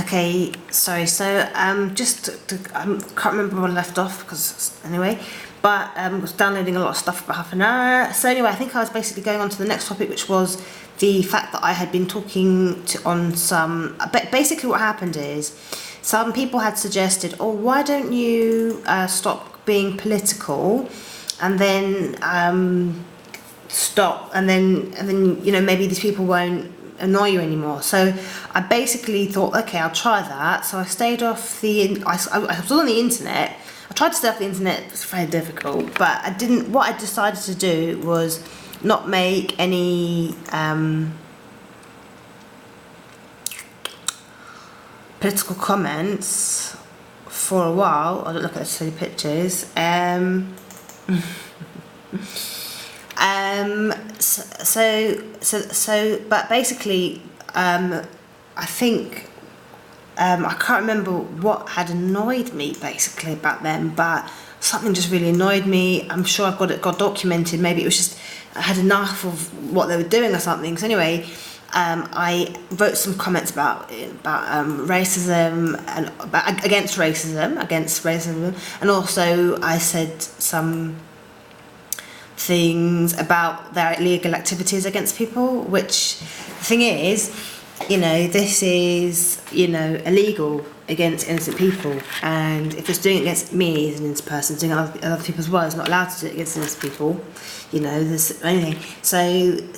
Okay, sorry. So, can't remember where I left off because anyway, but was downloading a lot of stuff for about half an hour. So anyway, I think I was basically going on to the next topic, which was the fact that I had been talking on some. Basically, what happened is some people had suggested, "Oh, why don't you stop being political, and then stop, and then maybe these people won't annoy you anymore." So I basically thought, okay, I'll try that. So I stayed off I was on the internet. I tried to stay off the internet. It's very difficult, but I didn't. What I decided to do was not make any political comments for a while. I don't look at the silly pictures. But basically, I think I can't remember what had annoyed me basically about them, but something just really annoyed me. I'm sure I've got documented. Maybe it was just I had enough of what they were doing or something. So anyway, I wrote some comments about racism and against racism, and also I said some things about their illegal activities against people, which the thing is, this is, illegal against innocent people, and if it's doing it against me as an innocent person, doing it other people as well, it's not allowed to do it against innocent people, there's anything. So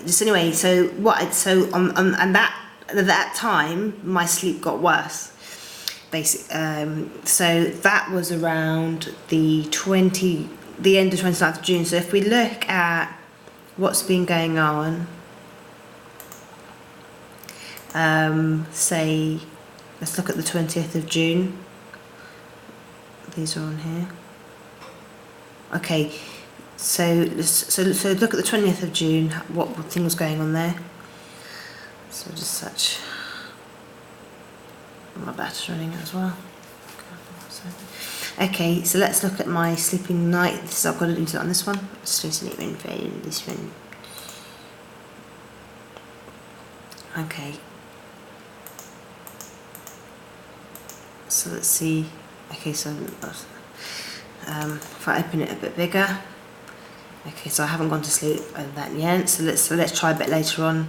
just anyway, and that time my sleep got worse. So that was around the end of 29th of June. So if we look at what's been going on, let's look at the 20th of June. These are on here. Okay, so look at the 20th of June, what thing was going on there. So just search. My battery's running as well. Okay, so let's look at my sleeping night. I've got to do it on this one. Sleeping phone, this one. Okay. So let's see. Okay, so if I open it a bit bigger. Okay, so I haven't gone to sleep over that yet. So let's try a bit later on.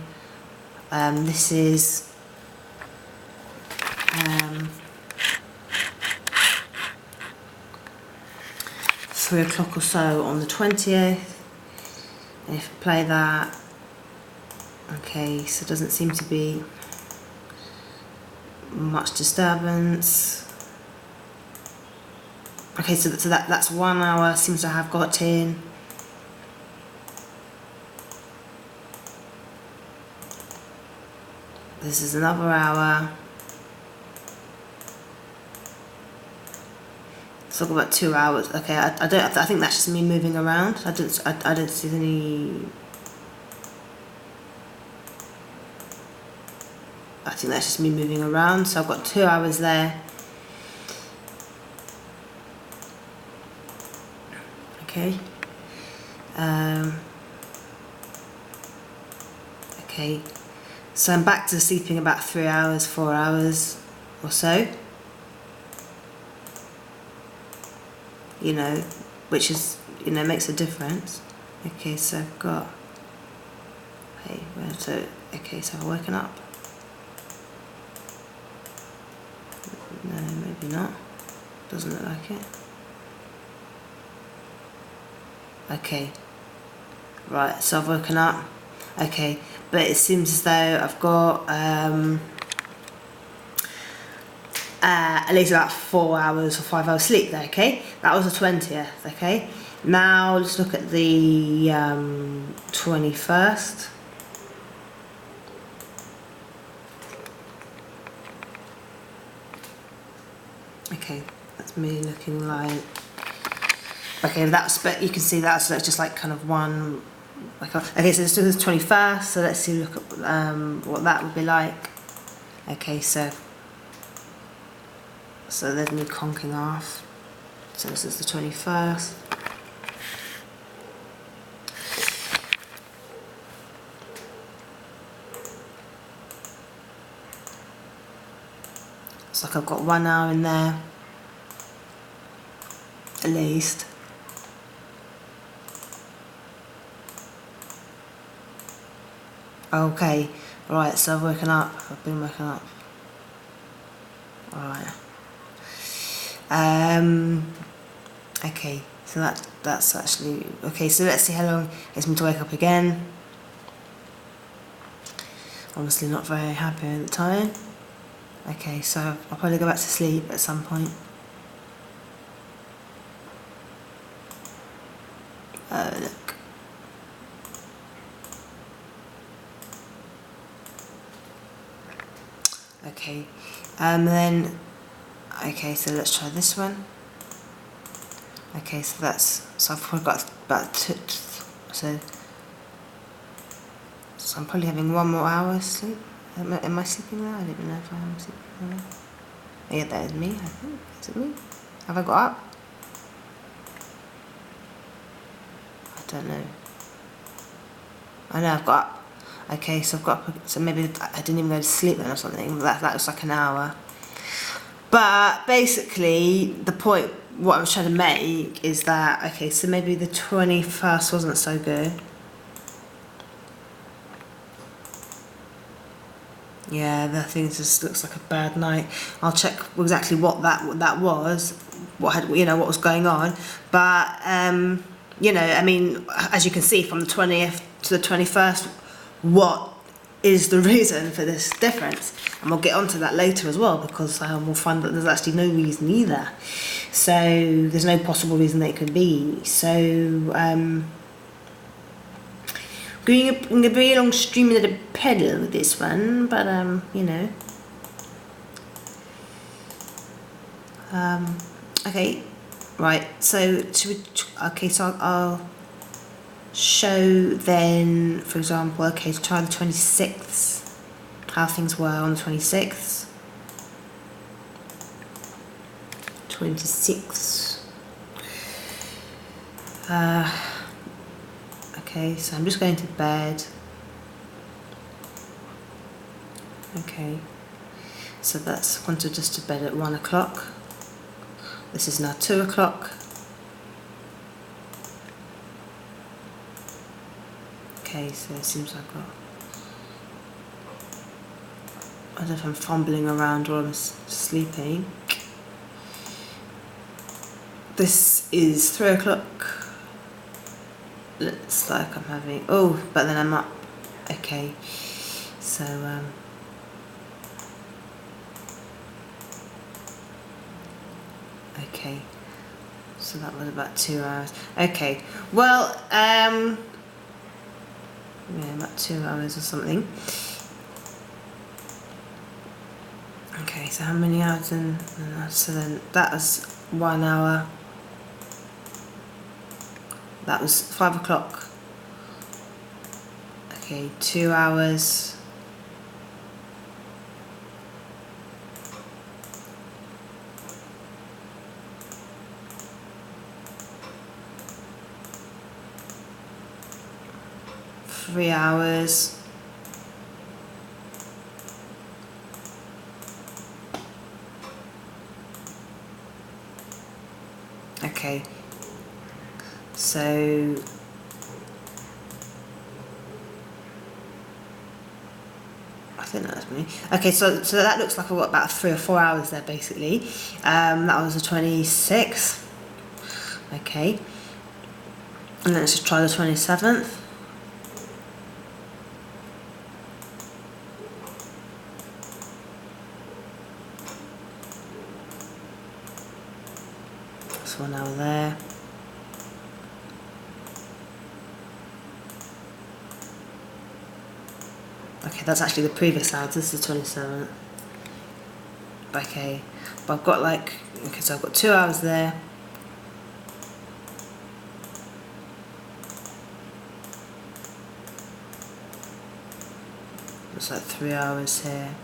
This is 3 o'clock or so on the 20th. And if I play that, okay, so it doesn't seem to be much disturbance. Okay, so that's 1 hour seems to have got in. This is another hour. Let's talk about 2 hours. Okay, I think that's just me moving around. I don't see any. I think that's just me moving around. So I've got 2 hours there. Okay. Okay. So I'm back to sleeping about 3 hours, 4 hours or so. Which is, makes a difference. Okay, so I've got, so I've woken up. No, maybe not. Doesn't look like it. Okay. Right, so I've woken up. Okay, but it seems as though I've got at least about 4 hours or 5 hours sleep there, okay? That was the 20th, okay? Now let's look at the 21st. Okay, that's me looking like... Okay, but you can see that's just like kind of one... Okay, so let's do the 21st, so let's see, look at what that would be like. Okay, so there's me conking off. So this is the 21st. It's like I've got 1 hour in there, at least. Okay, right, so I've woken up. I've been woken up. Alright. Okay, so that's actually okay. So let's see how long it takes me to wake up again. Obviously not very happy at the time. Okay, so I'll probably go back to sleep at some point. Look. Okay, then, okay, so let's try this one. Okay, so I've probably got about so I'm probably having 1 more hour sleep. Am I sleeping there? I don't even know if I am sleeping there. Yeah, that is me, I think. Is it me? Have I got up? I don't know. I know I've got up. Okay, so I've got up, so maybe I didn't even go to sleep then or something. That was like an hour. But basically, the point, what I was trying to make is that, okay, so maybe the 21st wasn't so good. Yeah, the thing just looks like a bad night. I'll check exactly what that was, what was going on. But I mean, as you can see from the 20th to the 21st, what is the reason for this difference? And we'll get onto that later as well, because we'll find that there's actually no reason either. So there's no possible reason that it could be. So going a very long stream of the pedal with this one, but okay, right. So okay, so I'll show then, for example, okay, to try the 26th, how things were on the 26th. 26th. Okay, so I'm just going to bed. Okay, so that's gone to just to bed at 1 o'clock. This is now 2 o'clock. Okay, so it seems like I don't know if I'm fumbling around or I'm sleeping. This is 3 o'clock. Looks like I'm having, but then I'm up. Okay, so okay, so that was about 2 hours. Okay, well, yeah, about 2 hours or something. Okay, so how many hours in? So then that was 1 hour. That was 5 o'clock. Okay, 2 hours. Three hours. Okay. So I think that's me. Okay, so that looks like I've got about 3 or 4 hours there basically. That was the 26th. Okay. And let's just try the 27th. That's 1 hour there. Okay, that's actually the previous hours. This is the 27th. Okay, but I've got okay, so I've got 2 hours there. It's like 3 hours here.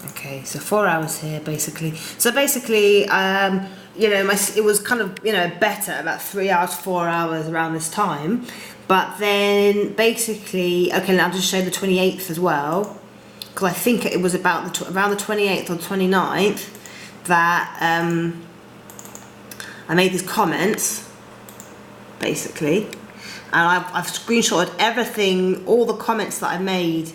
Okay, so 4 hours here basically. So basically, you know, it was kind of, you know, better, about 3 hours, 4 hours around this time. But then basically, okay, now I'll just show the 28th as well, because I think it was about around the 28th or 29th that I made these comments, basically, and I've screenshotted everything, all the comments that I made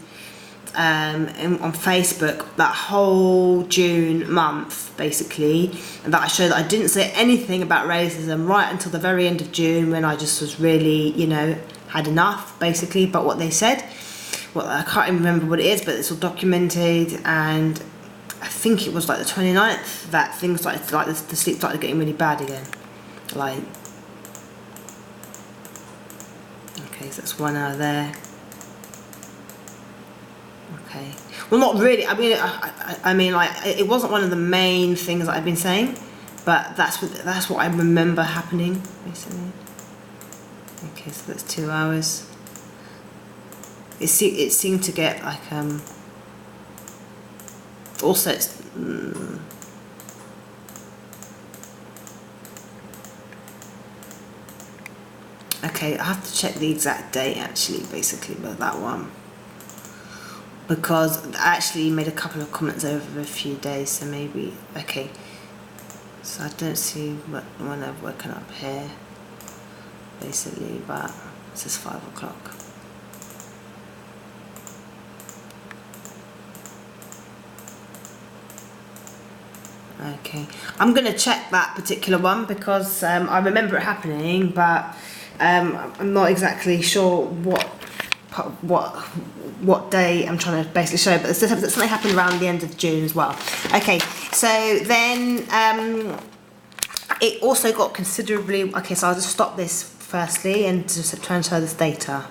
on Facebook that whole June month, basically, and that I showed that I didn't say anything about racism right until the very end of June, when I just was really, you know, had enough, basically, about what they said. Well, I can't even remember what it is, but it's all documented, and I think it was like the 29th that things started to, like, the sleep started getting really bad again. Like, okay, so that's 1 hour there. Okay. Well, not really. I mean, I mean, like, it wasn't one of the main things that I've been saying, but that's what I remember happening, basically. Okay, so that's 2 hours. It seemed to get like also it's okay, I have to check the exact date actually, basically, but that one, because I actually made a couple of comments over a few days, so maybe, okay, so I don't see when I've woken up here, basically, but this is 5 o'clock. Okay, I'm going to check that particular one because I remember it happening, but I'm not exactly sure what day I'm trying to basically show, but something happened around the end of June as well. Okay, so then it also got considerably, okay, so I'll just stop this firstly and just transfer this data.